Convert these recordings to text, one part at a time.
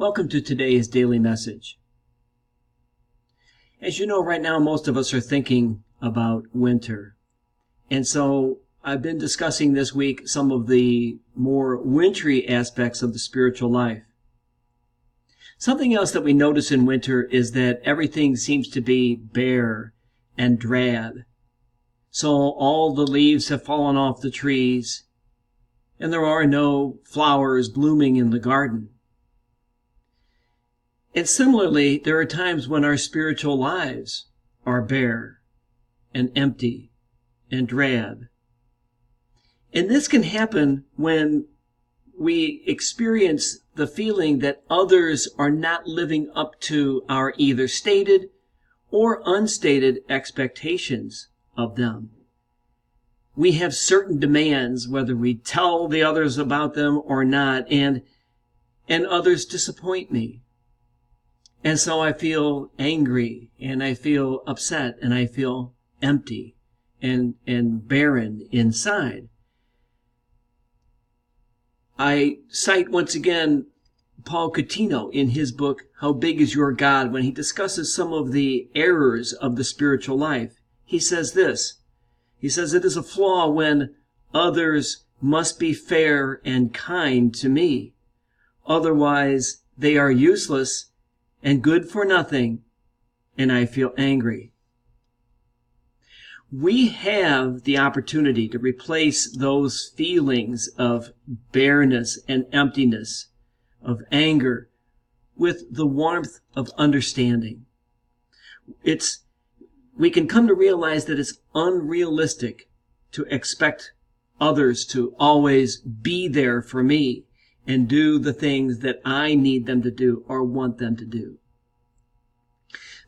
Welcome to today's daily message. As you know, right now most of us are thinking about winter. And so I've been discussing this week some of the more wintry aspects of the spiritual life. Something else that we notice in winter is that everything seems to be bare and drab. So all the leaves have fallen off the trees, and there are no flowers blooming in the garden. And similarly, there are times when our spiritual lives are bare and empty and drab. And this can happen when we experience the feeling that others are not living up to our either stated or unstated expectations of them. We have certain demands, whether we tell the others about them or not, and others disappoint me. And so I feel angry, and I feel upset, and I feel empty and barren inside. I cite once again Paul Coutinho in his book, How Big Is Your God? When he discusses some of the errors of the spiritual life. He says this. He says, it is a flaw when others must be fair and kind to me. Otherwise, they are useless and good for nothing, and I feel angry. We have the opportunity to replace those feelings of bareness and emptiness, of anger, with the warmth of understanding. We can come to realize that it's unrealistic to expect others to always be there for me and do the things that I need them to do or want them to do.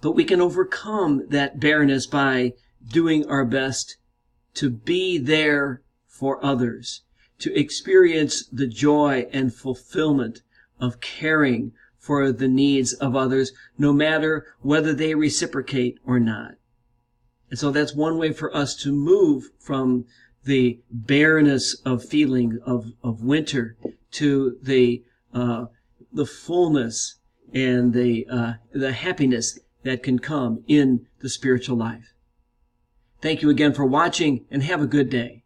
But we can overcome that bareness by doing our best to be there for others, to experience the joy and fulfillment of caring for the needs of others, no matter whether they reciprocate or not. And so that's one way for us to move from the bareness of feeling of winter to the fullness and the happiness that can come in the spiritual life. Thank you again for watching, and have a good day.